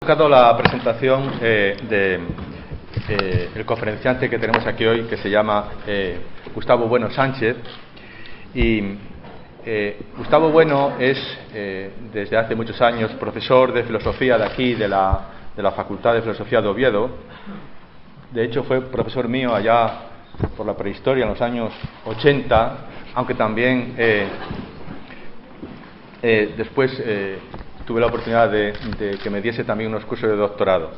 tocado la presentación del conferenciante que tenemos aquí hoy, que se llama Gustavo Bueno Sánchez. Y Gustavo Bueno es, desde hace muchos años, profesor de filosofía de aquí, de la Facultad de Filosofía de Oviedo. De hecho, fue profesor mío allá por la prehistoria, en los años 80, aunque también después tuve la oportunidad de que me diese también unos cursos de doctorado.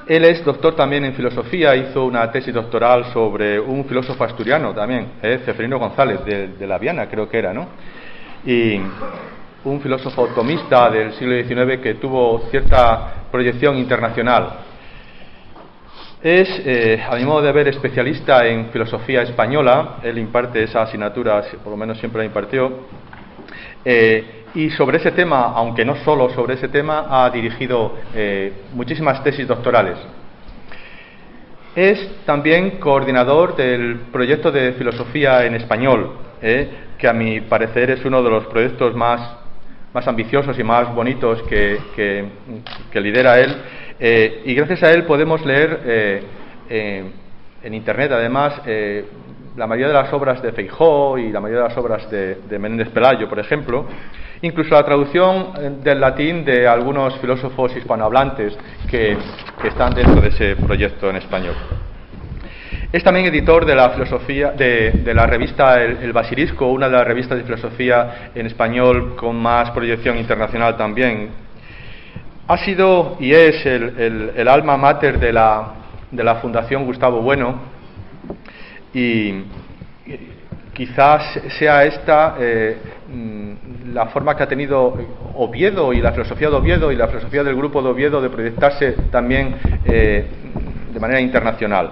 Él es doctor también en filosofía, hizo una tesis doctoral sobre un filósofo asturiano también, Ceferino González, de La Viana, creo que era, ¿no? Y un filósofo tomista del siglo XIX que tuvo cierta proyección internacional. Es, a mi modo de ver, especialista en filosofía española. Él imparte esa asignatura, por lo menos siempre la impartió. Y sobre ese tema, aunque no solo sobre ese tema, ha dirigido muchísimas tesis doctorales. Es también coordinador del proyecto de filosofía en español, que a mi parecer es uno de los proyectos más ambiciosos y más bonitos que lidera él. Y gracias a él podemos leer en Internet, además, la mayoría de las obras de Feijóo y la mayoría de las obras de Menéndez Pelayo, por ejemplo, incluso la traducción del latín de algunos filósofos hispanohablantes que están dentro de ese proyecto en español. Es también editor de la filosofía de la revista El Basilisco, una de las revistas de filosofía en español con más proyección internacional también. Ha sido y es el alma mater de la Fundación Gustavo Bueno, y quizás sea esta la forma que ha tenido Oviedo y la filosofía de Oviedo y la filosofía del grupo de Oviedo de proyectarse también de manera internacional.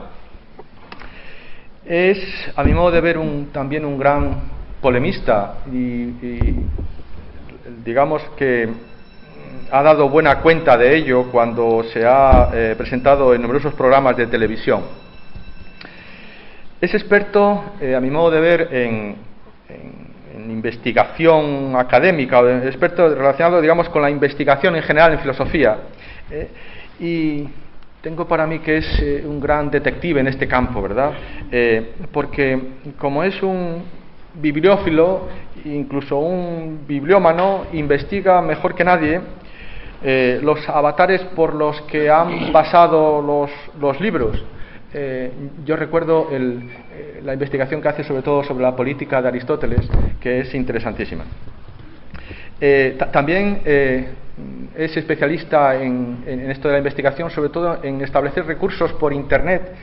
Es, a mi modo de ver, también un gran polemista y digamos que ha dado buena cuenta de ello cuando se ha presentado en numerosos programas de televisión. Es experto, a mi modo de ver, en investigación académica, o experto relacionado, digamos, con la investigación en general en filosofía. Y tengo para mí que es un gran detective en este campo, ¿verdad? Porque como es un bibliófilo, incluso un bibliómano, investiga mejor que nadie los avatares por los que han pasado los libros. Yo recuerdo la investigación que hace sobre todo sobre la política de Aristóteles, que es interesantísima. También es especialista en esto de la investigación, sobre todo en establecer recursos por Internet.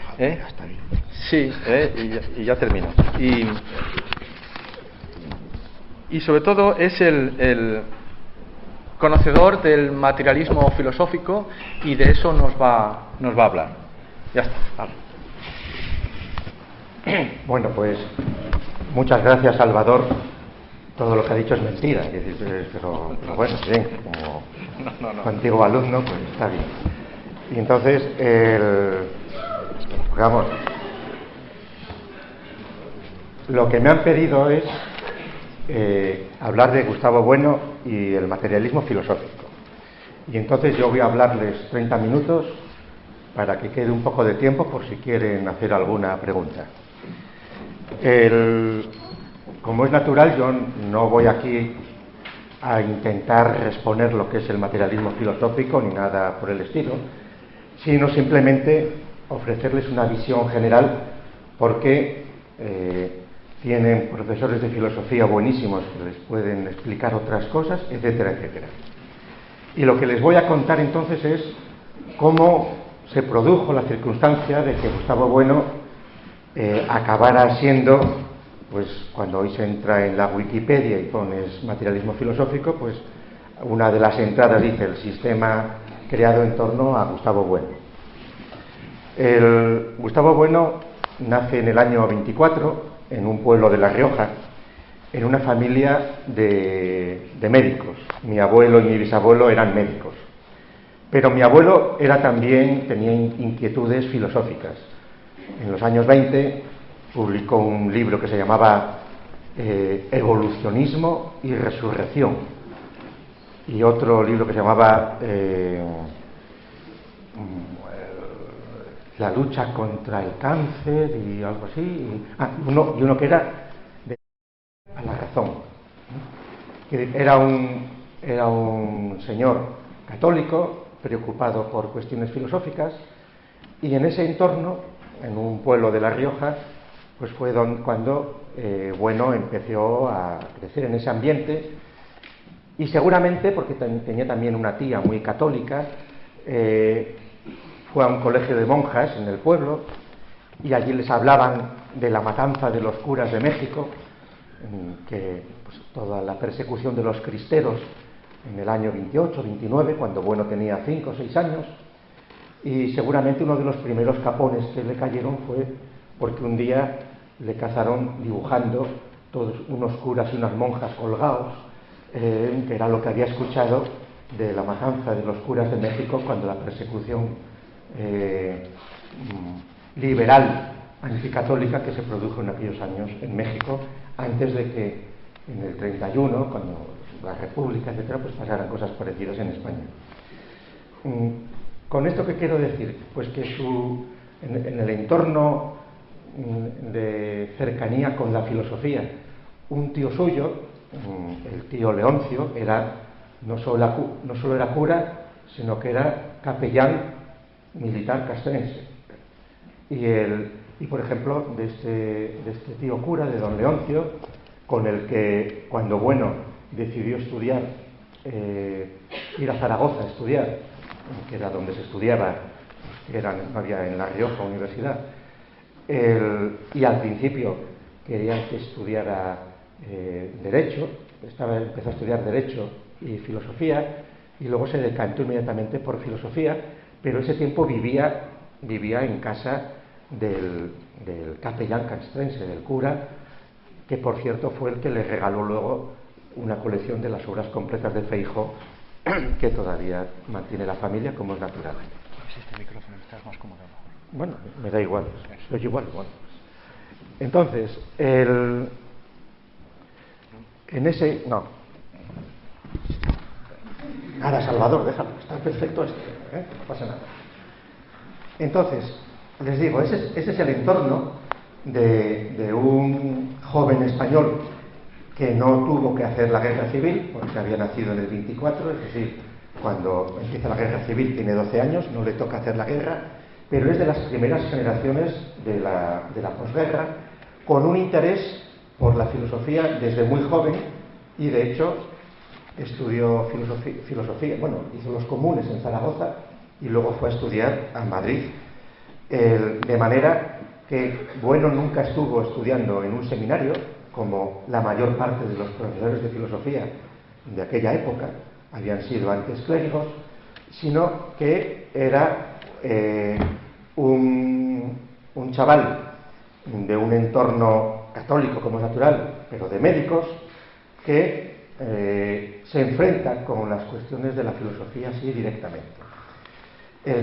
Sí, y ya termino. Y sobre todo es el conocedor del materialismo filosófico, y de eso nos va a hablar. Ya está. Vale. Bueno, pues muchas gracias, Salvador. Todo lo que ha dicho es mentira, pero bueno, bien, como tu antiguo alumno, pues está bien. Y entonces, digamos, lo que me han pedido es hablar de Gustavo Bueno y el materialismo filosófico. Y entonces yo voy a hablarles 30 minutos para que quede un poco de tiempo por si quieren hacer alguna pregunta. Como es natural, yo no voy aquí a intentar exponer lo que es el materialismo filosófico ni nada por el estilo, sino simplemente ofrecerles una visión general, porque tienen profesores de filosofía buenísimos que les pueden explicar otras cosas, etcétera, etcétera. Y lo que les voy a contar entonces es cómo se produjo la circunstancia de que Gustavo Bueno acabara siendo, pues cuando hoy se entra en la Wikipedia y pones materialismo filosófico, pues una de las entradas dice el sistema creado en torno a Gustavo Bueno. Gustavo Bueno nace en el año 24 en un pueblo de La Rioja, en una familia de médicos. Mi abuelo y mi bisabuelo eran médicos. Pero mi abuelo tenía inquietudes filosóficas. En los años 20 publicó un libro que se llamaba Evolucionismo y Resurrección, y otro libro que se llamaba la lucha contra el cáncer y algo así. Y uno que era de a la razón, que era un señor católico preocupado por cuestiones filosóficas, y en ese entorno, en un pueblo de La Rioja, pues fue cuando Bueno empezó a crecer en ese ambiente, y seguramente porque tenía también una tía muy católica, fue a un colegio de monjas en el pueblo, y allí les hablaban de la matanza de los curas de México, que pues, toda la persecución de los cristeros en el año 28, 29, cuando Bueno tenía 5 o 6 años, y seguramente uno de los primeros capones que le cayeron fue porque un día le cazaron dibujando todos unos curas y unas monjas colgados, que era lo que había escuchado de la matanza de los curas de México cuando la persecución liberal anticatólica que se produjo en aquellos años en México, antes de que en el 31, cuando la República, etcétera, pues pasaran cosas parecidas en España. ¿Con esto qué quiero decir? Pues que en el entorno de cercanía con la filosofía, un tío suyo, el tío Leoncio, no solo era cura, sino que era capellán militar castrense. Y por ejemplo, de este tío cura, de don Leoncio, con el que cuando Bueno decidió estudiar, ir a Zaragoza a estudiar, que era donde se estudiaba, no había en La Rioja universidad, y al principio quería que estudiara Derecho, empezó a estudiar Derecho y Filosofía, y luego se decantó inmediatamente por Filosofía, pero ese tiempo vivía en casa del capellán castrense, del cura, que por cierto fue el que le regaló luego una colección de las obras completas de Feijóo, que todavía mantiene la familia, como es natural. Si este micrófono está más cómodo. Bueno, me da igual, soy igual. Bueno. Entonces, no. Nada, Salvador, déjalo, está perfecto esto, no pasa nada. Entonces, les digo, ese es el entorno de un joven español que no tuvo que hacer la guerra civil, porque había nacido en el 24, es decir, cuando empieza la guerra civil tiene 12 años, no le toca hacer la guerra, pero es de las primeras generaciones de la posguerra, con un interés por la filosofía desde muy joven, y de hecho estudió filosofía, hizo los comunes en Zaragoza y luego fue a estudiar a Madrid, de manera que Bueno nunca estuvo estudiando en un seminario, como la mayor parte de los profesores de filosofía de aquella época habían sido antes clérigos, sino que era un chaval de un entorno católico, como es natural, pero de médicos, que se enfrenta con las cuestiones de la filosofía así directamente.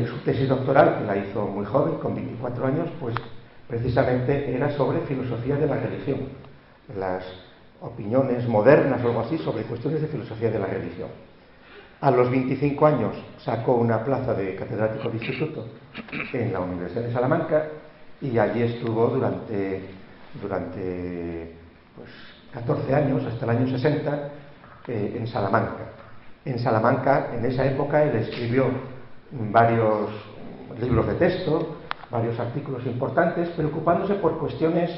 Su tesis doctoral, que la hizo muy joven, con 24 años, pues precisamente era sobre filosofía de la religión, las opiniones modernas o algo así sobre cuestiones de filosofía de la religión. A los 25 años sacó una plaza de catedrático de instituto en la Universidad de Salamanca, y allí estuvo durante 14 años, hasta el año 60, en Salamanca. En Salamanca, en esa época, él escribió varios libros de texto, varios artículos importantes, preocupándose por cuestiones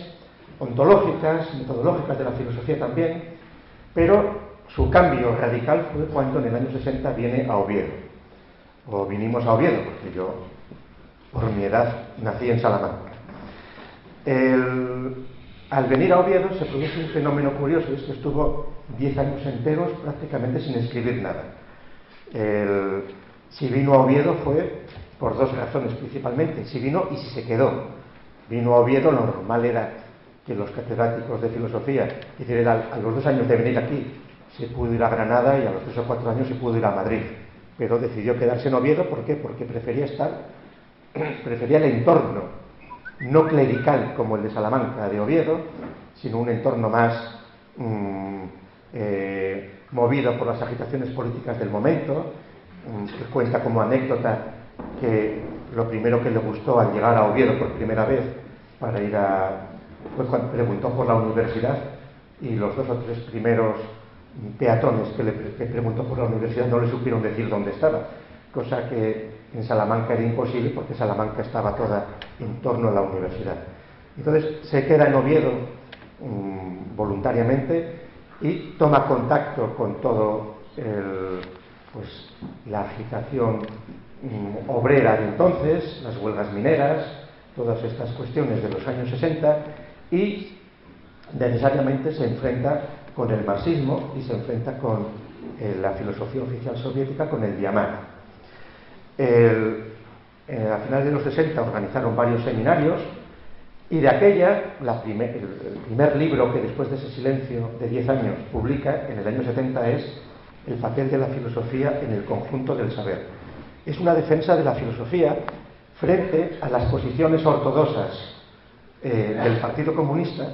ontológicas, metodológicas de la filosofía también, pero su cambio radical fue cuando en el año 60 viene a Oviedo, o vinimos a Oviedo, porque yo, por mi edad, nací en Salamanca. Al venir a Oviedo se produce un fenómeno curioso, y es que estuvo 10 años enteros prácticamente sin escribir nada. Si vino a Oviedo fue por dos razones principalmente: si vino y si se quedó. Vino a Oviedo, lo normal era que los catedráticos de filosofía, es decir, a los 2 años de venir aquí se pudo ir a Granada, y a los 3 o 4 años se pudo ir a Madrid, pero decidió quedarse en Oviedo. ¿Por qué? Porque prefería el entorno no clerical como el de Salamanca, de Oviedo, sino un entorno más movido por las agitaciones políticas del momento. Que cuenta como anécdota que lo primero que le gustó al llegar a Oviedo por primera vez para ir pues cuando preguntó por la universidad, y los 2 o 3 primeros peatones que preguntó por la universidad no le supieron decir dónde estaba, cosa que en Salamanca era imposible porque Salamanca estaba toda en torno a la universidad. Entonces se queda en Oviedo voluntariamente y toma contacto con todo pues, la agitación obrera de entonces, las huelgas mineras, todas estas cuestiones de los años 60, y necesariamente se enfrenta con el marxismo y se enfrenta con la filosofía oficial soviética, con el Diamant. A finales de los 60 organizaron varios seminarios, y de aquella, el primer libro que después de ese silencio de 10 años publica en el año 70 es El papel de la filosofía en el conjunto del saber. Es una defensa de la filosofía frente a las posiciones ortodoxas del Partido Comunista,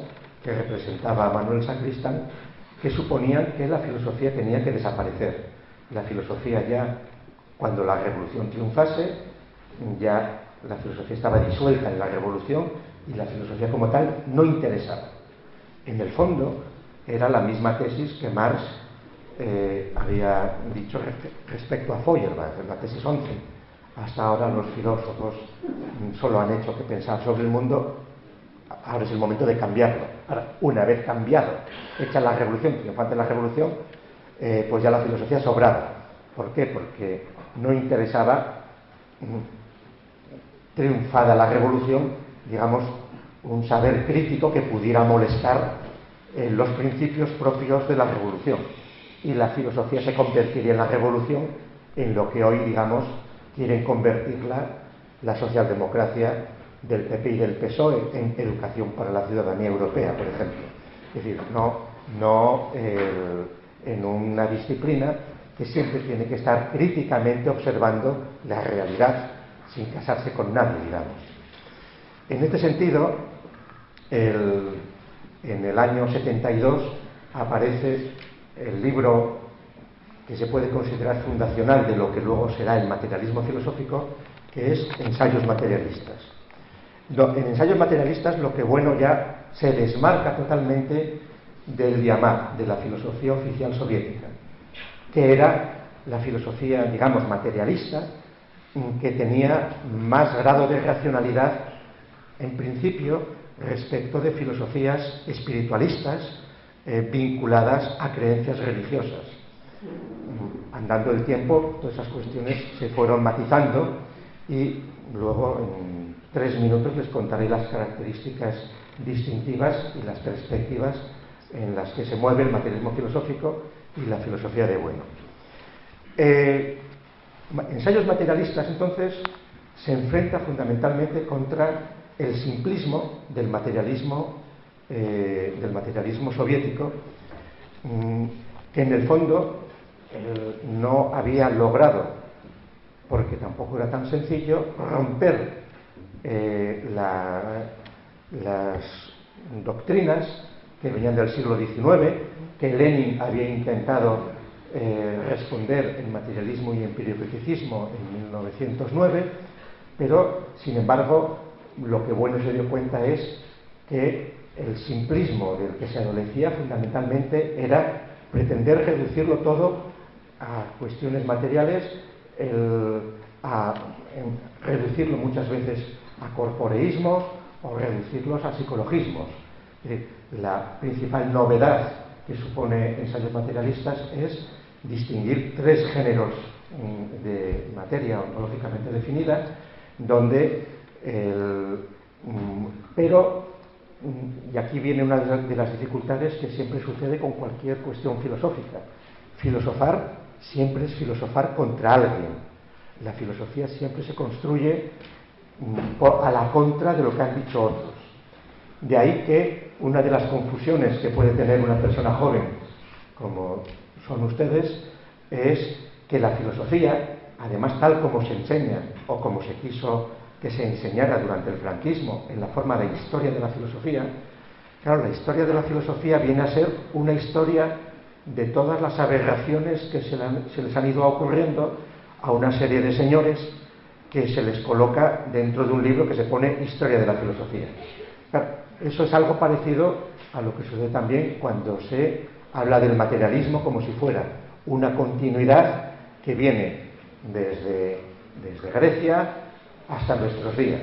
que representaba a Manuel Sacristán, que suponían que la filosofía tenía que desaparecer. La filosofía ya, cuando la revolución triunfase, ya la filosofía estaba disuelta en la revolución y la filosofía como tal no interesaba. En el fondo, era la misma tesis que Marx había dicho respecto a Feuerbach, en la tesis 11. Hasta ahora los filósofos solo han hecho que pensar sobre el mundo. Ahora es el momento de cambiarlo. Ahora, una vez cambiado, hecha la revolución, triunfante la revolución, pues ya la filosofía sobraba. ¿Por qué? Porque no interesaba, triunfada la revolución, digamos, un saber crítico que pudiera molestar los principios propios de la revolución. Y la filosofía se convertiría en la revolución en lo que hoy, digamos, quieren convertirla la socialdemocracia del PP y del PSOE, en educación para la ciudadanía europea, por ejemplo. Es decir, no en una disciplina que siempre tiene que estar críticamente observando la realidad sin casarse con nadie, digamos. En este sentido, en el año 72 aparece el libro que se puede considerar fundacional de lo que luego será el materialismo filosófico, que es Ensayos materialistas. En Ensayos materialistas lo que bueno ya se desmarca totalmente del Diamant, de la filosofía oficial soviética, que era la filosofía, digamos, materialista, que tenía más grado de racionalidad, en principio, respecto de filosofías espiritualistas vinculadas a creencias religiosas. Andando el tiempo, todas esas cuestiones se fueron matizando y luego en 3 minutos les contaré las características distintivas y las perspectivas en las que se mueve el materialismo filosófico y la filosofía de bueno. Ensayos materialistas, entonces, se enfrenta fundamentalmente contra el simplismo del materialismo soviético, que en el fondo no había logrado, porque tampoco era tan sencillo, romper las doctrinas que venían del siglo XIX, que Lenin había intentado responder en Materialismo y Empiriocriticismo en 1909, pero sin embargo lo que bueno se dio cuenta es que el simplismo del que se adolecía fundamentalmente era pretender reducirlo todo a cuestiones materiales, reducirlo muchas veces a corporeísmos o reducirlos a psicologismos. La principal novedad que supone Ensayos materialistas es distinguir 3 géneros de materia ontológicamente definida, donde y aquí viene una de las dificultades que siempre sucede con cualquier cuestión filosófica. Filosofar siempre es filosofar contra alguien. La filosofía siempre se construye a la contra de lo que han dicho otros. De ahí que una de las confusiones que puede tener una persona joven, como son ustedes, es que la filosofía, además tal como se enseña o como se quiso que se enseñara durante el franquismo en la forma de historia de la filosofía, claro, la historia de la filosofía viene a ser una historia de todas las aberraciones que se les han ido ocurriendo a una serie de señores que se les coloca dentro de un libro que se pone Historia de la Filosofía. Claro, eso es algo parecido a lo que sucede también cuando se habla del materialismo como si fuera una continuidad que viene desde Grecia hasta nuestros días.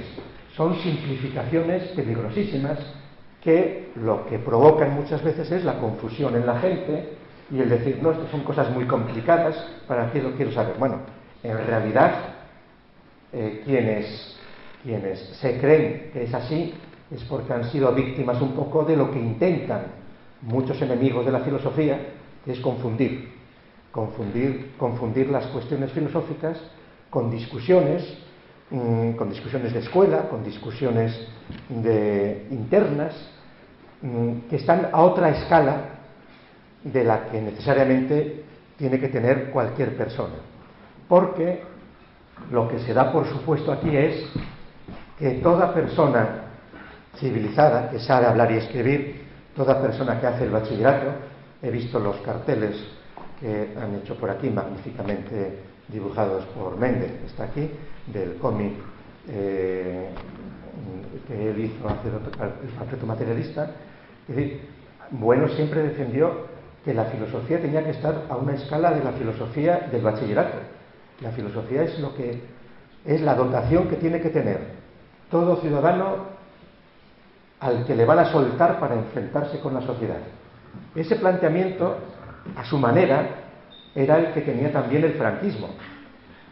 Son simplificaciones peligrosísimas que lo que provocan muchas veces es la confusión en la gente y el decir, no, estas son cosas muy complicadas, ¿para qué lo quiero saber? Bueno, en realidad, quienes se creen que es así es porque han sido víctimas un poco de lo que intentan muchos enemigos de la filosofía, que es confundir las cuestiones filosóficas con discusiones de escuela, con discusiones internas, que están a otra escala de la que necesariamente tiene que tener cualquier persona. Porque lo que se da por supuesto aquí es que toda persona civilizada, que sabe hablar y escribir, toda persona que hace el bachillerato, he visto los carteles que han hecho por aquí, magníficamente dibujados por Méndez, que está aquí, del cómic que él hizo hace el panfleto materialista. Es decir, Bueno siempre defendió que la filosofía tenía que estar a una escala de la filosofía del bachillerato. La filosofía es la dotación que tiene que tener todo ciudadano al que le van a soltar para enfrentarse con la sociedad. Ese planteamiento, a su manera, era el que tenía también el franquismo.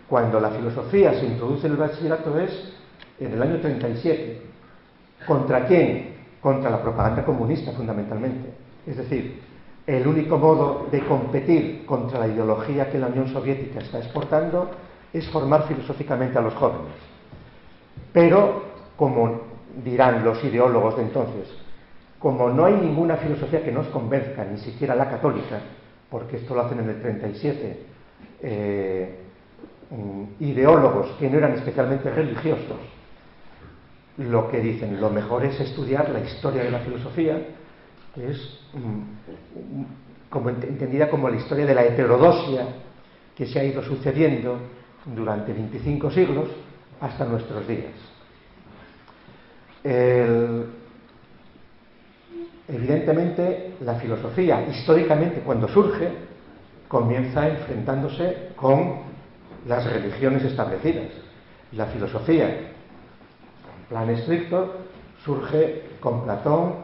Cuando la filosofía se introduce en el bachillerato es en el año 37. ¿Contra quién? Contra la propaganda comunista, fundamentalmente. Es decir, el único modo de competir contra la ideología que la Unión Soviética está exportando es formar filosóficamente a los jóvenes. Pero, como dirán los ideólogos de entonces, como no hay ninguna filosofía que nos convenzca, ni siquiera la católica, porque esto lo hacen en el 37, ideólogos que no eran especialmente religiosos, lo que dicen, lo mejor es estudiar la historia de la filosofía, que es entendida como la historia de la heterodoxia que se ha ido sucediendo durante 25 siglos hasta nuestros días. Evidentemente, la filosofía, históricamente, cuando surge, comienza enfrentándose con las religiones establecidas. La filosofía, en plan estricto, surge con Platón,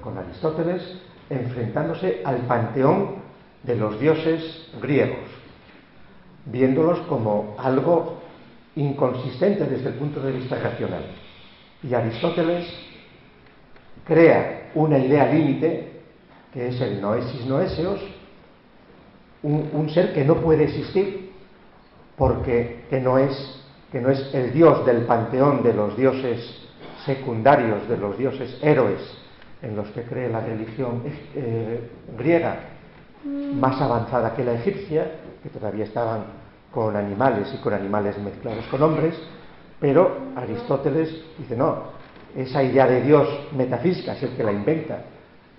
con Aristóteles, enfrentándose al panteón de los dioses griegos, viéndolos como algo inconsistente desde el punto de vista racional. Y Aristóteles crea una idea límite, que es el noesis noéseos, un ser que no puede existir, porque que no es el dios del panteón de los dioses secundarios, de los dioses héroes en los que cree la religión griega, más avanzada que la egipcia, que todavía estaban con animales y con animales mezclados con hombres. Pero Aristóteles dice, no, esa idea de Dios metafísica es el que la inventa.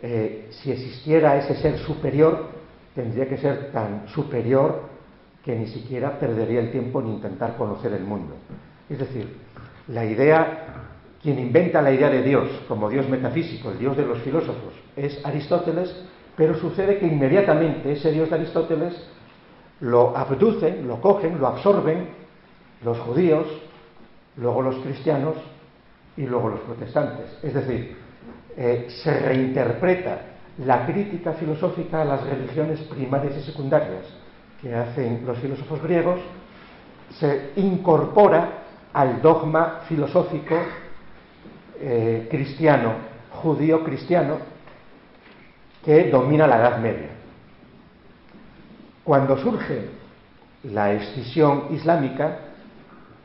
Si existiera ese ser superior, tendría que ser tan superior que ni siquiera perdería el tiempo en intentar conocer el mundo. Es decir, quien inventa la idea de Dios como Dios metafísico, el Dios de los filósofos, es Aristóteles, pero sucede que inmediatamente ese Dios de Aristóteles lo abducen, lo cogen, lo absorben los judíos, luego los cristianos y luego los protestantes. Es decir, se reinterpreta la crítica filosófica a las religiones primarias y secundarias que hacen los filósofos griegos, se incorpora al dogma filosófico cristiano, judío-cristiano, que domina la Edad Media. Cuando surge la escisión islámica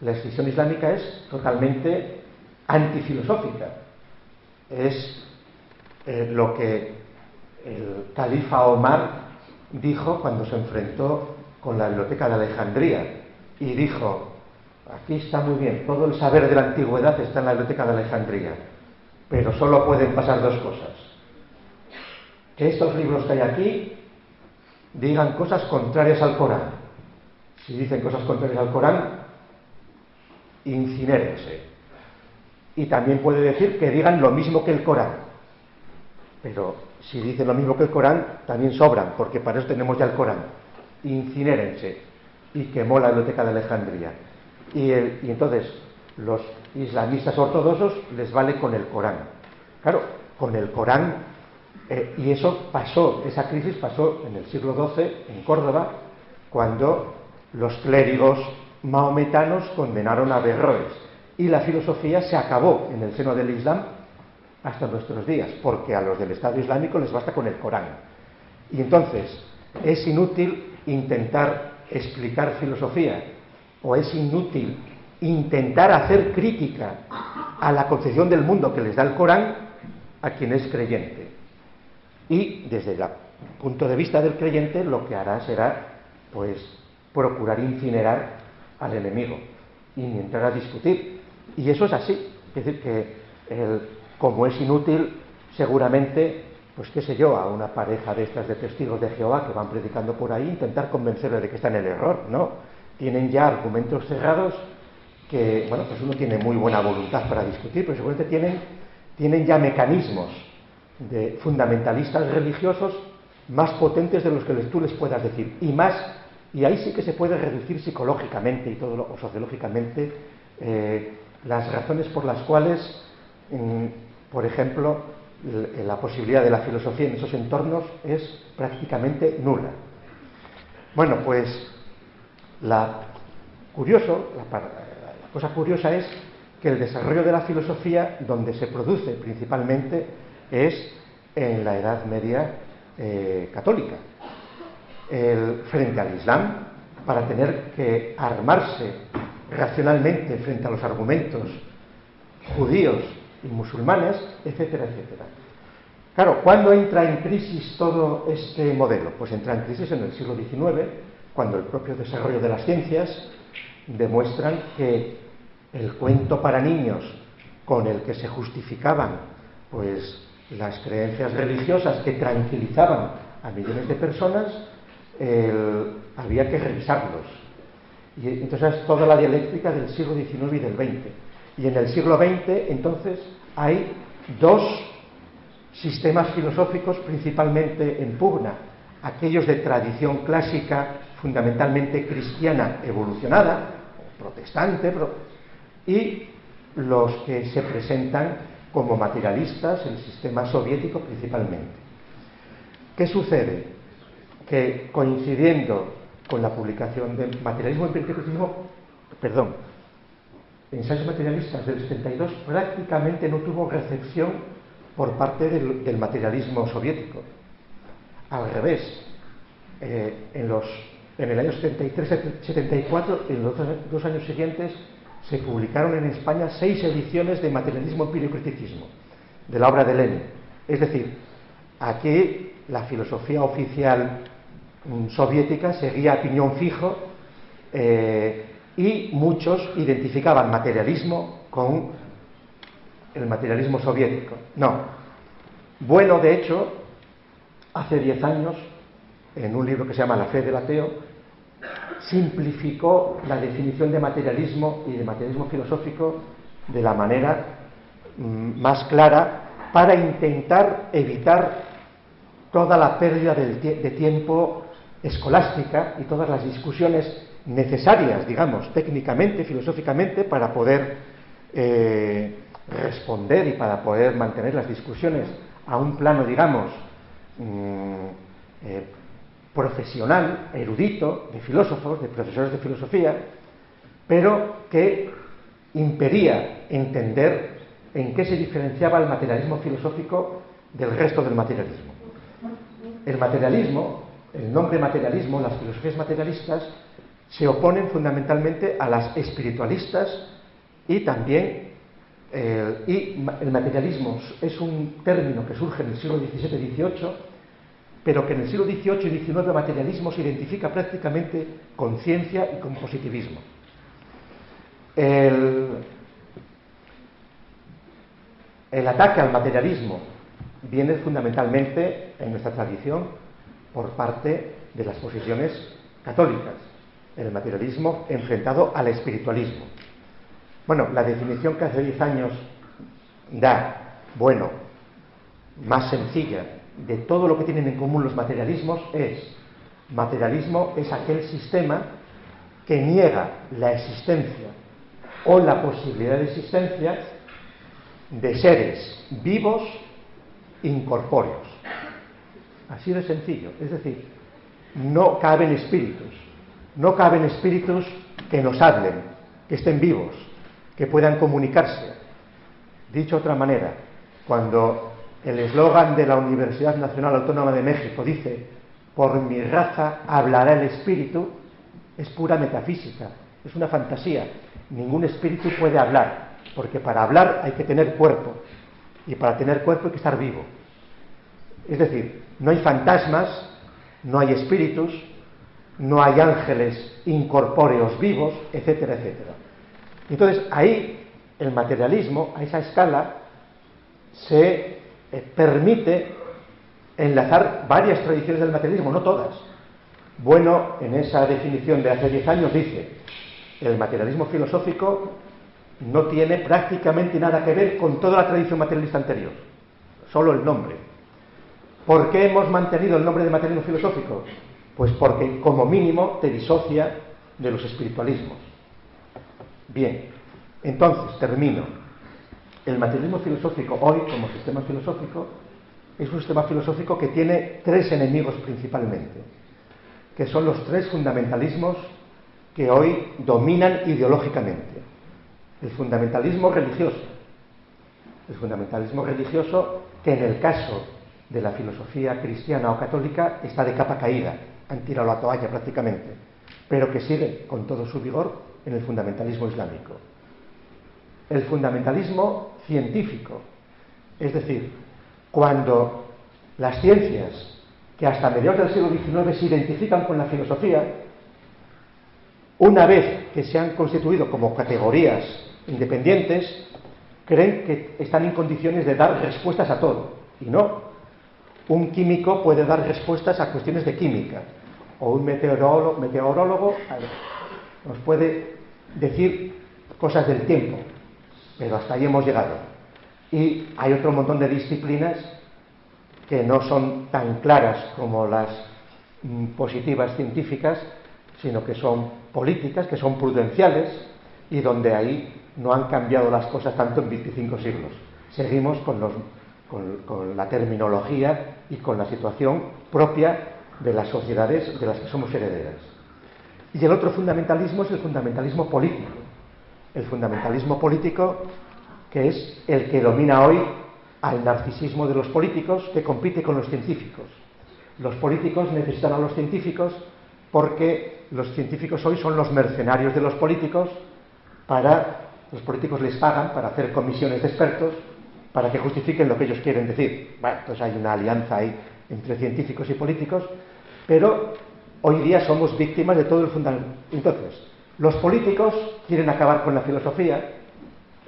es totalmente antifilosófica. Es lo que el califa Omar dijo cuando se enfrentó con la biblioteca de Alejandría y dijo, aquí está muy bien, todo el saber de la antigüedad está en la biblioteca de Alejandría, pero solo pueden pasar dos cosas: que estos libros que hay aquí digan cosas contrarias al Corán. Si dicen cosas contrarias al Corán, incinérense. Y también puede decir que digan lo mismo que el Corán. Pero si dicen lo mismo que el Corán, también sobran, porque para eso tenemos ya el Corán. Incinérense. Y quemó la biblioteca de Alejandría. Y entonces los islamistas ortodoxos les vale con el Corán. Claro, con el Corán, y eso pasó, esa crisis pasó en el siglo XII en Córdoba, cuando los clérigos mahometanos condenaron a Averroes, y la filosofía se acabó en el seno del Islam hasta nuestros días, porque a los del Estado Islámico les basta con el Corán. Y entonces es inútil intentar explicar filosofía, o es inútil intentar hacer crítica a la concepción del mundo que les da el Corán a quien es creyente. Y desde el punto de vista del creyente lo que hará será pues procurar incinerar al enemigo y ni entrar a discutir. Y eso es así. Es decir, que como es inútil, seguramente, pues qué sé yo, a una pareja de estas de testigos de Jehová que van predicando por ahí, intentar convencerle de que está en el error, ¿no? Tienen ya argumentos cerrados que, bueno, pues uno tiene muy buena voluntad para discutir, pero seguramente tienen ya mecanismos de fundamentalistas religiosos más potentes de los que tú les puedas decir, y ahí sí que se puede reducir psicológicamente y todo o sociológicamente las razones por las cuales, por ejemplo, la posibilidad de la filosofía en esos entornos es prácticamente nula. Bueno, pues la cosa curiosa es que el desarrollo de la filosofía, donde se produce principalmente, es en la Edad Media católica. Frente al Islam, para tener que armarse racionalmente frente a los argumentos judíos y musulmanes, etcétera, etcétera. Claro, ¿cuándo entra en crisis todo este modelo? Pues entra en crisis en el siglo XIX, cuando el propio desarrollo de las ciencias demuestran que el cuento para niños con el que se justificaban pues las creencias religiosas que tranquilizaban a millones de personas, había que revisarlos. Y entonces es toda la dialéctica del siglo XIX y del XX. Y en el siglo XX, entonces, hay dos sistemas filosóficos principalmente en pugna: aquellos de tradición clásica, fundamentalmente cristiana evolucionada, protestante, y los que se presentan como materialistas, el sistema soviético principalmente. ¿Qué sucede? Que coincidiendo con la publicación de Materialismo y Empiricismo, Ensayos materialistas del 72, prácticamente no tuvo recepción por parte del materialismo soviético. Al revés, en el año 73-74, en los dos años siguientes, se publicaron en España 6 ediciones de Materialismo Empírico-Criticismo, de la obra de Lenin. Es decir, aquí la filosofía oficial soviética seguía a piñón fijo, y muchos identificaban materialismo con el materialismo soviético. No. Bueno, de hecho, hace 10 años, en un libro que se llama La fe del ateo, simplificó la definición de materialismo y de materialismo filosófico de la manera más clara, para intentar evitar toda la pérdida de tiempo escolástica y todas las discusiones necesarias, digamos, técnicamente, filosóficamente, para poder responder y para poder mantener las discusiones a un plano, digamos, profesional, erudito, de filósofos, de profesores de filosofía, pero que impedía entender en qué se diferenciaba el materialismo filosófico del resto del materialismo. El materialismo, el nombre materialismo, las filosofías materialistas, se oponen fundamentalmente a las espiritualistas, y también el materialismo es un término que surge en el siglo XVII-XVIII, pero que en el siglo XVIII y XIX el materialismo se identifica prácticamente con ciencia y con positivismo. El ataque al materialismo viene fundamentalmente en nuestra tradición por parte de las posiciones católicas, el materialismo enfrentado al espiritualismo. Bueno, la definición que hace 10 años da, bueno, más sencilla, de todo lo que tienen en común los materialismos materialismo es aquel sistema que niega la existencia o la posibilidad de existencia de seres vivos incorpóreos. Así de sencillo. Es decir, no caben espíritus que nos hablen, que estén vivos, que puedan comunicarse. Dicho de otra manera, cuando el eslogan de la Universidad Nacional Autónoma de México dice: por mi raza hablará el espíritu, es pura metafísica, es una fantasía. Ningún espíritu puede hablar, porque para hablar hay que tener cuerpo, y para tener cuerpo hay que estar vivo. Es decir, no hay fantasmas, no hay espíritus, no hay ángeles incorpóreos vivos, etcétera, etcétera. Entonces, ahí el materialismo, a esa escala, se permite enlazar varias tradiciones del materialismo, no todas. Bueno, en esa definición de hace 10 años dice: el materialismo filosófico no tiene prácticamente nada que ver con toda la tradición materialista anterior, solo el nombre. ¿Por qué hemos mantenido el nombre de materialismo filosófico? Pues porque, como mínimo, te disocia de los espiritualismos. Bien, entonces, termino. El materialismo filosófico hoy, como sistema filosófico, es un sistema filosófico que tiene 3 enemigos principalmente, que son los 3 fundamentalismos que hoy dominan ideológicamente. El fundamentalismo religioso. El fundamentalismo religioso, que en el caso de la filosofía cristiana o católica está de capa caída, han tirado la toalla prácticamente, pero que sigue con todo su vigor en el fundamentalismo islámico. El fundamentalismo científico, es decir, cuando las ciencias, que hasta mediados del siglo XIX se identifican con la filosofía, una vez que se han constituido como categorías independientes, creen que están en condiciones de dar respuestas a todo, y no. Un químico puede dar respuestas a cuestiones de química, o un meteorólogo nos puede decir cosas del tiempo, pero hasta ahí hemos llegado. Y hay otro montón de disciplinas que no son tan claras como las positivas científicas, sino que son políticas, que son prudenciales, y donde ahí no han cambiado las cosas tanto en 25 siglos. Seguimos con la terminología y con la situación propia de las sociedades de las que somos herederas. Y el otro fundamentalismo es el fundamentalismo político. El fundamentalismo político, que es el que domina hoy al narcisismo de los políticos, que compite con los científicos. Los políticos necesitan a los científicos porque los científicos hoy son los mercenarios de los políticos. Los políticos les pagan para hacer comisiones de expertos para que justifiquen lo que ellos quieren decir. Bueno, entonces hay una alianza ahí entre científicos y políticos, pero hoy día somos víctimas de todo el fundamentalismo. Entonces, los políticos quieren acabar con la filosofía,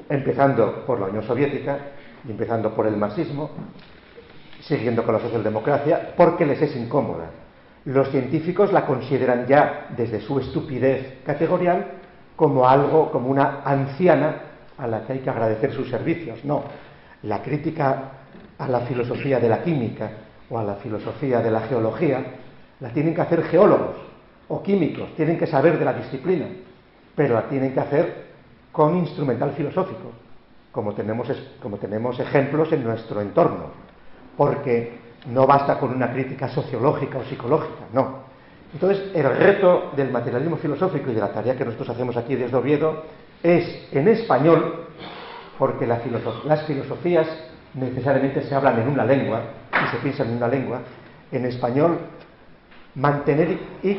empezando por la Unión Soviética y empezando por el marxismo, siguiendo con la socialdemocracia, porque les es incómoda. Los científicos la consideran ya, desde su estupidez categorial, como algo, como una anciana a la que hay que agradecer sus servicios. No, la crítica a la filosofía de la química o a la filosofía de la geología la tienen que hacer geólogos o químicos, tienen que saber de la disciplina, pero la tienen que hacer con instrumental filosófico, como tenemos ejemplos en nuestro entorno, porque no basta con una crítica sociológica o psicológica, no. Entonces, el reto del materialismo filosófico y de la tarea que nosotros hacemos aquí desde Oviedo es, en español, porque las filosofías necesariamente se hablan en una lengua y se piensan en una lengua, en español, mantener y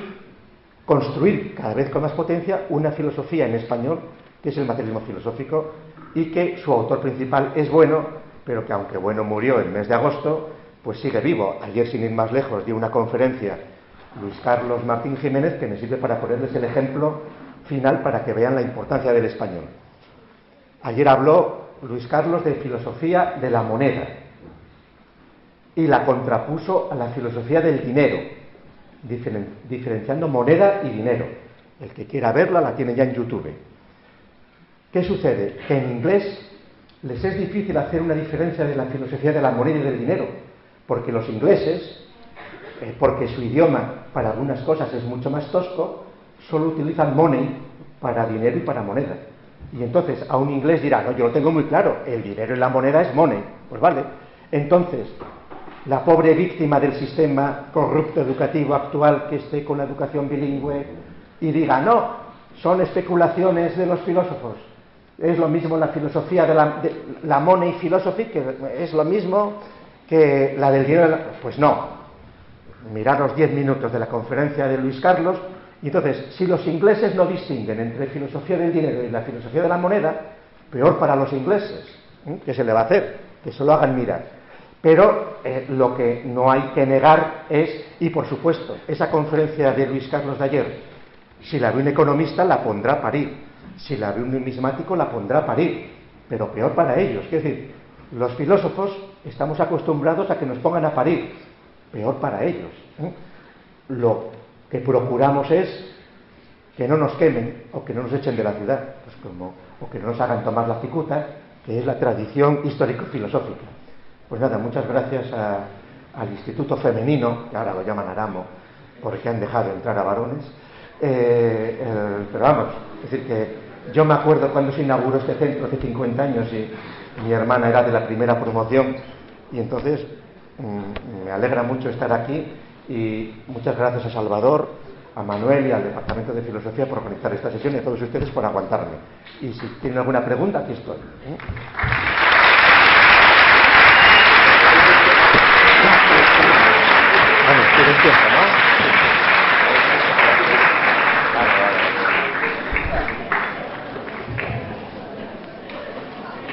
construir cada vez con más potencia una filosofía en español, que es el materialismo filosófico, y que su autor principal es Bueno, pero que aunque Bueno murió en el mes de agosto, pues sigue vivo. Ayer, sin ir más lejos, dio una conferencia Luis Carlos Martín Jiménez, que me sirve para ponerles el ejemplo final para que vean la importancia del español. Ayer habló Luis Carlos de filosofía de la moneda y la contrapuso a la filosofía del dinero, diferenciando moneda y dinero. El que quiera verla la tiene ya en YouTube. ¿Qué sucede? Que en inglés les es difícil hacer una diferencia de la filosofía de la moneda y del dinero, porque los ingleses, porque su idioma para algunas cosas es mucho más tosco, solo utilizan money para dinero y para moneda. Y entonces a un inglés dirá, no, yo lo tengo muy claro, el dinero y la moneda es money. Pues vale. Entonces, la pobre víctima del sistema corrupto educativo actual que esté con la educación bilingüe y diga, no, son especulaciones de los filósofos. Es lo mismo la filosofía de la money philosophy, que es lo mismo que la del dinero. Pues no. Mirad los 10 minutos de la conferencia de Luis Carlos, y entonces, si los ingleses no distinguen entre filosofía del dinero y la filosofía de la moneda, peor para los ingleses. ¿Qué se le va a hacer? Que se lo hagan mirar. Pero lo que no hay que negar es, y por supuesto, esa conferencia de Luis Carlos de ayer, si la ve un economista la pondrá a parir. Si la ve un numismático la pondrá a parir, pero peor para ellos. Es decir, los filósofos estamos acostumbrados a que nos pongan a parir, peor para ellos. Lo que procuramos es que no nos quemen o que no nos echen de la ciudad, pues o que no nos hagan tomar la cicuta, que es la tradición histórico-filosófica. Pues nada, muchas gracias al Instituto Femenino, que ahora lo llaman Aramo, porque han dejado entrar a varones. Pero vamos, es decir que yo me acuerdo cuando se inauguró este centro hace 50 años y mi hermana era de la primera promoción, y entonces me alegra mucho estar aquí, y muchas gracias a Salvador, a Manuel y al Departamento de Filosofía por organizar esta sesión, y a todos ustedes por aguantarme. Y si tienen alguna pregunta, aquí estoy. Bueno, tienen tiempo, ¿no?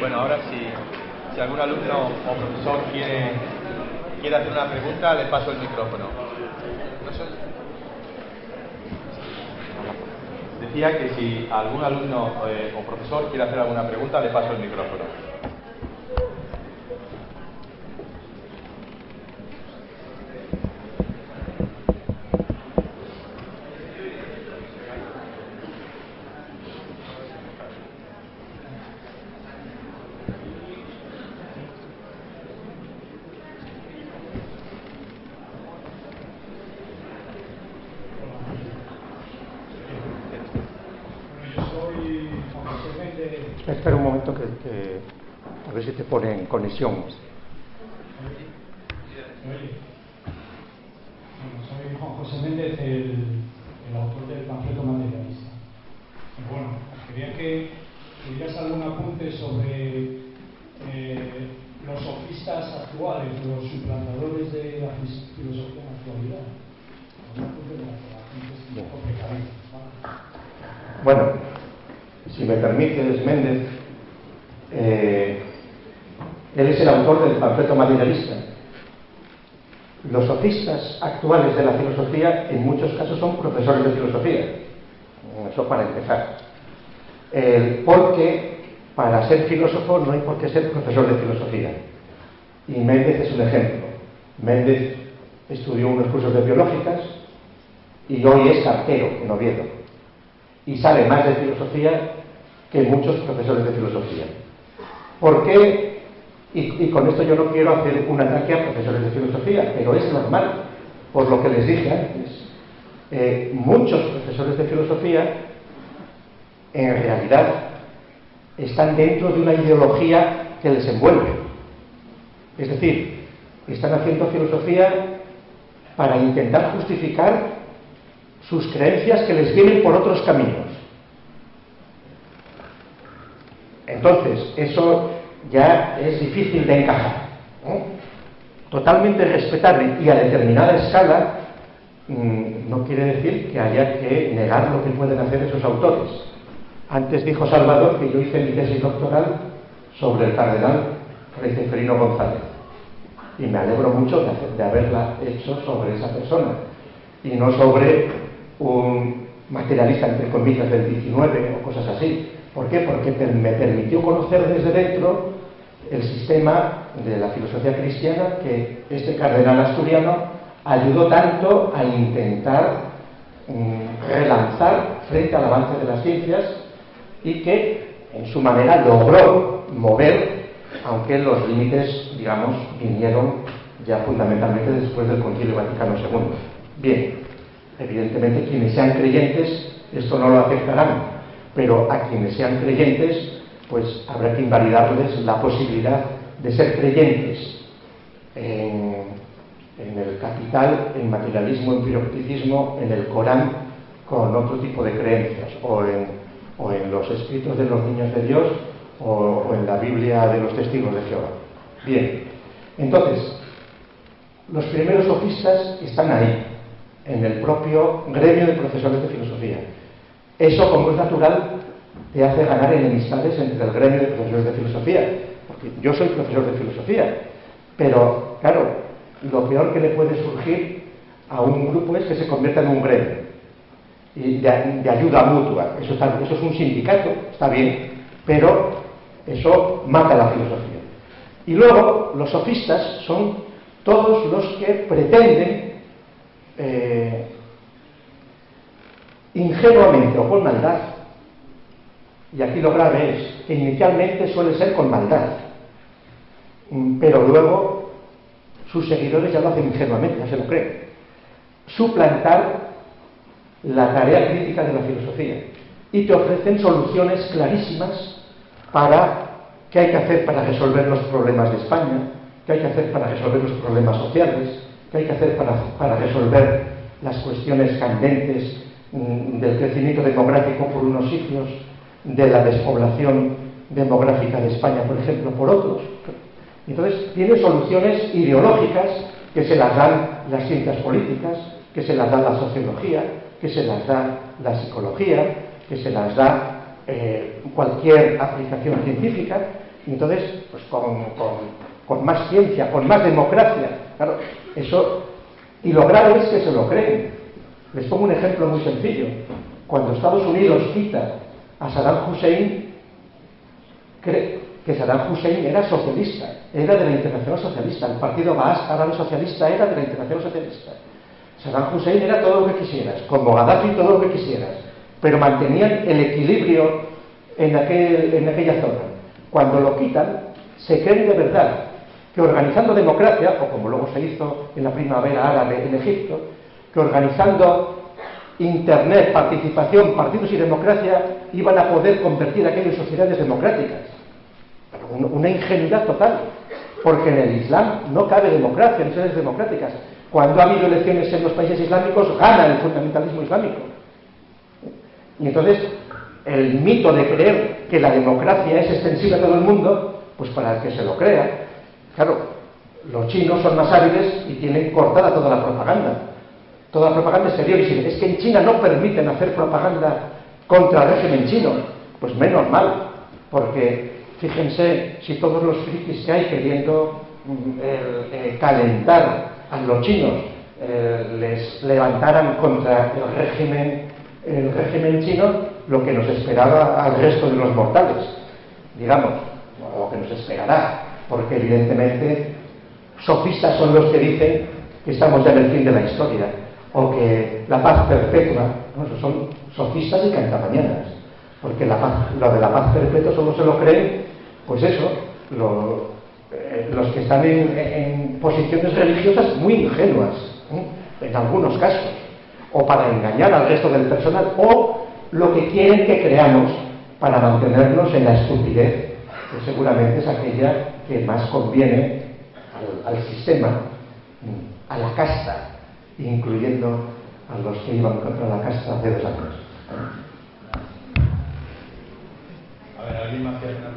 Bueno, ahora si algún alumno o profesor quiere hacer una pregunta, le paso el micrófono. Decía que si algún alumno o profesor quiere hacer alguna pregunta, le paso el micrófono. Espera un momento que a ver si te pone en conexión. Soy Juan José Méndez, el autor del panfleto materialista. Y bueno, quería que tuvieras algún apunte sobre los sofistas actuales, los suplantadores de la filosofía en la actualidad. Bueno, si me permites, Méndez, él es el autor del panfleto materialista. Los sofistas actuales de la filosofía en muchos casos son profesores de filosofía. Eso para empezar. Porque para ser filósofo no hay por qué ser profesor de filosofía. Y Méndez es un ejemplo. Méndez estudió unos cursos de biológicas y hoy es cartero en Oviedo. Y sabe más de filosofía que muchos profesores de filosofía. ¿Por qué? Y con esto yo no quiero hacer un ataque a profesores de filosofía, pero es normal, por lo que les dije antes. Muchos profesores de filosofía, en realidad, están dentro de una ideología que les envuelve. Es decir, están haciendo filosofía para intentar justificar sus creencias que les vienen por otros caminos. Entonces, eso ya es difícil de encajar, ¿no? Totalmente respetable y a determinada escala, no quiere decir que haya que negar lo que pueden hacer esos autores. Antes dijo Salvador que yo hice mi tesis doctoral sobre el cardenal Fray Ceferino González, y me alegro mucho de haberla hecho sobre esa persona y no sobre un materialista entre comillas del 19 o cosas así. ¿Por qué? Porque me permitió conocer desde dentro el sistema de la filosofía cristiana que este cardenal asturiano ayudó tanto a intentar relanzar frente al avance de las ciencias, y que en su manera logró mover, aunque los límites, digamos, vinieron ya fundamentalmente después del Concilio Vaticano II. Bien, evidentemente quienes sean creyentes esto no lo aceptarán, pero a quienes sean creyentes pues habrá que invalidarles la posibilidad de ser creyentes en el Capital, en materialismo, en pirocticismo, en el Corán, con otro tipo de creencias, o en los escritos de los niños de Dios, o en la Biblia de los testigos de Jehová. Bien, entonces, los primeros sofistas están ahí, en el propio gremio de profesores de filosofía. Eso, como es natural, te hace ganar enemistades entre el gremio de profesores de filosofía, porque yo soy profesor de filosofía, pero, claro, lo peor que le puede surgir a un grupo es que se convierta en un gremio y de ayuda mutua. Eso es un sindicato, está bien, pero eso mata la filosofía. Y luego, los sofistas son todos los que pretenden ingenuamente o con maldad, y aquí lo grave es que inicialmente suele ser con maldad, pero luego sus seguidores ya lo hacen ingenuamente, ya se lo creen, suplantar la tarea crítica de la filosofía, y te ofrecen soluciones clarísimas para qué hay que hacer para resolver los problemas de España, qué hay que hacer para resolver los problemas sociales, qué hay que hacer para resolver las cuestiones candentes del crecimiento demográfico por unos sitios, de la despoblación demográfica de España, por ejemplo, por otros. Entonces, tiene soluciones ideológicas que se las dan las ciencias políticas, que se las da la sociología, que se las da la psicología, que se las da cualquier aplicación científica. Y entonces, pues con más ciencia, con más democracia, claro, eso. Y lo grave es que se lo creen. Les pongo un ejemplo muy sencillo. Cuando Estados Unidos quita a Saddam Hussein, cree que Saddam Hussein era socialista, era de la Internacional Socialista. El partido Baas Árabe Socialista era de la Internacional Socialista. Saddam Hussein era todo lo que quisieras, como Gaddafi todo lo que quisieras, pero mantenían el equilibrio en aquella zona. Cuando lo quitan, se creen de verdad que organizando democracia, o como luego se hizo en la primavera árabe en Egipto, que organizando internet, participación, partidos y democracia iban a poder convertir aquello en sociedades democráticas. Una ingenuidad total, porque en el Islam no cabe democracia, ni sociedades democráticas. Cuando ha habido elecciones en los países islámicos, gana el fundamentalismo islámico. Y entonces, el mito de creer que la democracia es extensiva a todo el mundo, pues para el que se lo crea, claro, los chinos son más hábiles y tienen cortada toda la propaganda. Toda la propaganda exterior. Y es que en China no permiten hacer propaganda contra el régimen chino. Pues menos mal, porque fíjense si todos los frikis que hay queriendo calentar a los chinos les levantaran contra el régimen chino, lo que nos esperaba al resto de los mortales, digamos, o lo que nos esperará, porque evidentemente sofistas son los que dicen que estamos ya en el fin de la historia, o que la paz perpetua, ¿no? Son sofistas y cantamañanas, porque lo de la paz perpetua solo se lo creen, pues eso, los que están en posiciones religiosas muy ingenuas, en algunos casos, o para engañar al resto del personal, o lo que quieren que creamos para mantenernos en la estupidez, que seguramente es aquella que más conviene al sistema, a la casta, incluyendo a los que iban contra la casta hace 2 años. A ver, ¿alguien más quiere hablar?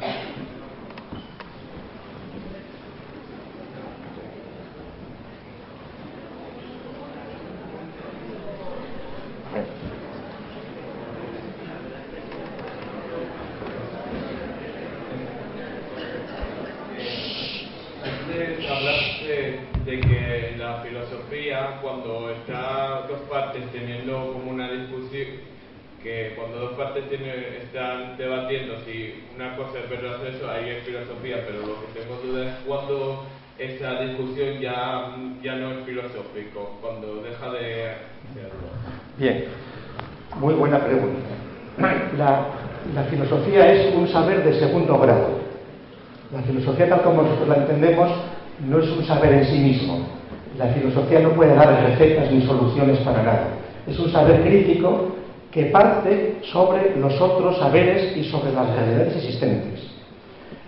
Hablaste de que la filosofía, cuando está dos partes teniendo como una discusión, que cuando dos partes están debatiendo si una cosa es verdad o eso, ahí es filosofía, pero lo que tengo duda es cuando esa discusión ya no es filosófico, cuando deja de serlo. Bien, muy buena pregunta. la filosofía es un saber de segundo grado. La filosofía, tal como nosotros la entendemos, no es un saber en sí mismo. La filosofía no puede dar recetas ni soluciones para nada. Es un saber crítico que parte sobre los otros saberes y sobre las realidades existentes.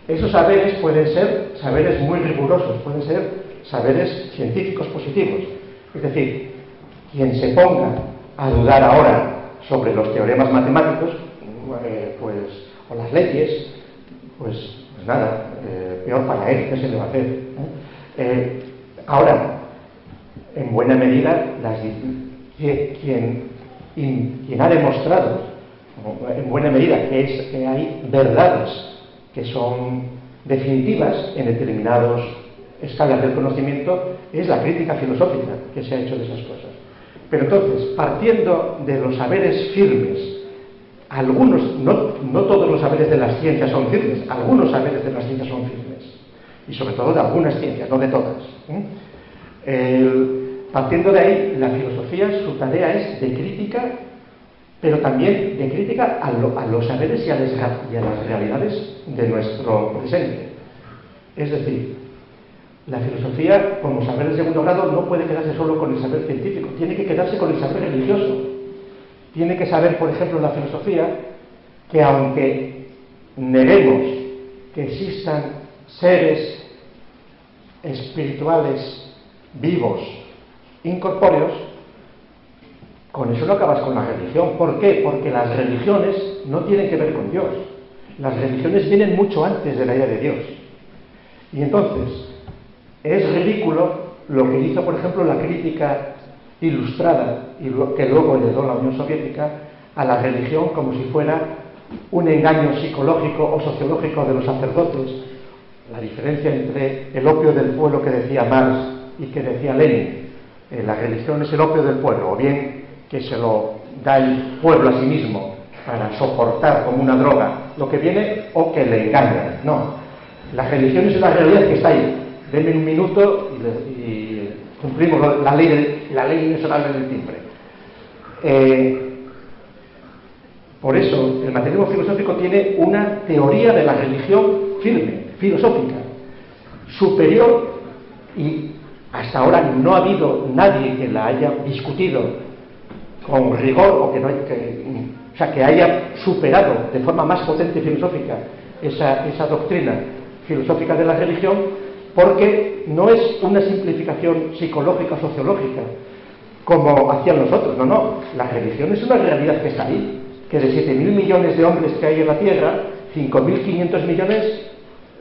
Esos saberes pueden ser saberes muy rigurosos, pueden ser saberes científicos positivos. Es decir, quien se ponga a dudar ahora sobre los teoremas matemáticos, o las leyes, pues nada, peor para él, ¿qué se le va a hacer? Ahora, en buena medida, quien ha demostrado, en buena medida, que hay verdades que son definitivas en determinados escalas del conocimiento, es la crítica filosófica que se ha hecho de esas cosas. Pero entonces, partiendo de los saberes firmes, algunos, no todos los saberes de las ciencias son firmes, algunos saberes de las ciencias son firmes, y sobre todo de algunas ciencias, no de todas. Partiendo de ahí, la filosofía, su tarea es de crítica, pero también de crítica a los saberes y a las realidades de nuestro presente. Es decir, la filosofía, como saber de segundo grado, no puede quedarse solo con el saber científico, tiene que quedarse con el saber religioso. Tiene que saber, por ejemplo, la filosofía, que aunque neguemos que existan seres espirituales vivos, incorpóreos, con eso no acabas con la religión. ¿Por qué? Porque las religiones no tienen que ver con Dios. Las religiones vienen mucho antes de la idea de Dios. Y entonces, es ridículo lo que hizo, por ejemplo, la crítica ilustrada y que luego heredó la Unión Soviética a la religión como si fuera un engaño psicológico o sociológico de los sacerdotes. La diferencia entre el opio del pueblo que decía Marx y que decía Lenin. La religión es el opio del pueblo, o bien que se lo da el pueblo a sí mismo para soportar como una droga lo que viene, o que le engañan. No, la religión es la realidad que está ahí. Denme un minuto y cumplimos la ley inexorable del timbre. Por eso el materialismo filosófico tiene una teoría de la religión firme, filosófica, superior, y hasta ahora no ha habido nadie que la haya discutido con rigor, o que haya superado de forma más potente y filosófica esa doctrina filosófica de la religión, porque no es una simplificación psicológica o sociológica como hacían los otros. No, la religión es una realidad que está ahí, que de 7.000 millones de hombres que hay en la Tierra, 5.500 millones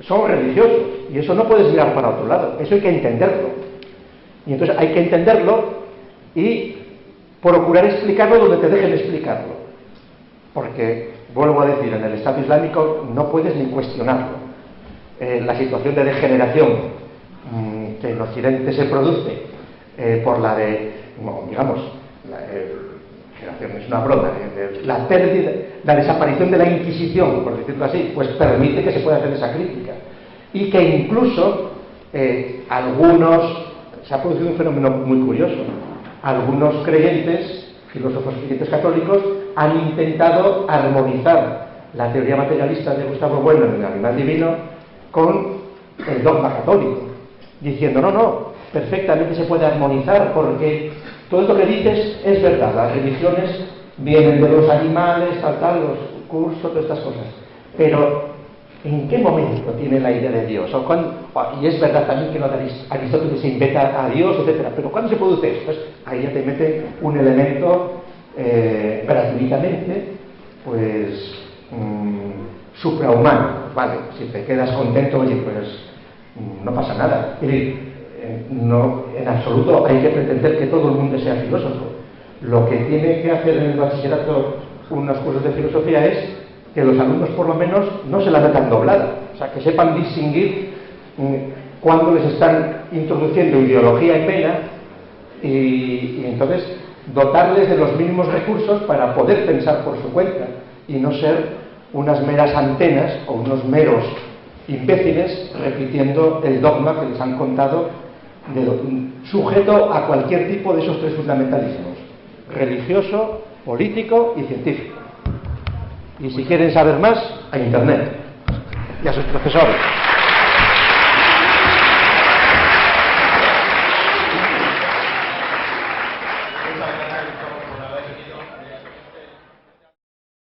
son religiosos, y eso no puedes mirar para otro lado, eso hay que entenderlo. Y entonces hay que entenderlo y procurar explicarlo donde te dejen explicarlo, porque, vuelvo a decir, en el Estado Islámico no puedes ni cuestionarlo. La situación de degeneración que en Occidente se produce por la de, digamos, degeneración es una broma, la pérdida, la desaparición de la Inquisición, por decirlo así, pues permite que se pueda hacer esa crítica, y que incluso se ha producido un fenómeno muy curioso. Algunos creyentes, filósofos creyentes católicos, han intentado armonizar la teoría materialista de Gustavo Bueno en el Animal Divino con el dogma católico, diciendo no, perfectamente se puede armonizar, porque todo esto que dices es verdad, las religiones vienen de los animales, los cursos, todas estas cosas, pero ¿en qué momento tiene la idea de Dios? Y es verdad también que Aristóteles se inventa a Dios, etcétera, pero ¿cuándo se produce esto? Pues ahí ya te meten un elemento gratuitamente, pues suprahumano. Vale, si te quedas contento, oye, pues no pasa nada. Es decir, no, en absoluto hay que pretender que todo el mundo sea filósofo. Lo que tiene que hacer en el bachillerato unos cursos de filosofía es que los alumnos, por lo menos, no se la metan doblada, o sea, que sepan distinguir cuando les están introduciendo ideología en vena, y entonces dotarles de los mínimos recursos para poder pensar por su cuenta y no ser unas meras antenas o unos meros imbéciles repitiendo el dogma que les han contado, sujeto a cualquier tipo de esos tres fundamentalismos: religioso, político y científico. Y si quieren saber más, a Internet y a sus profesores.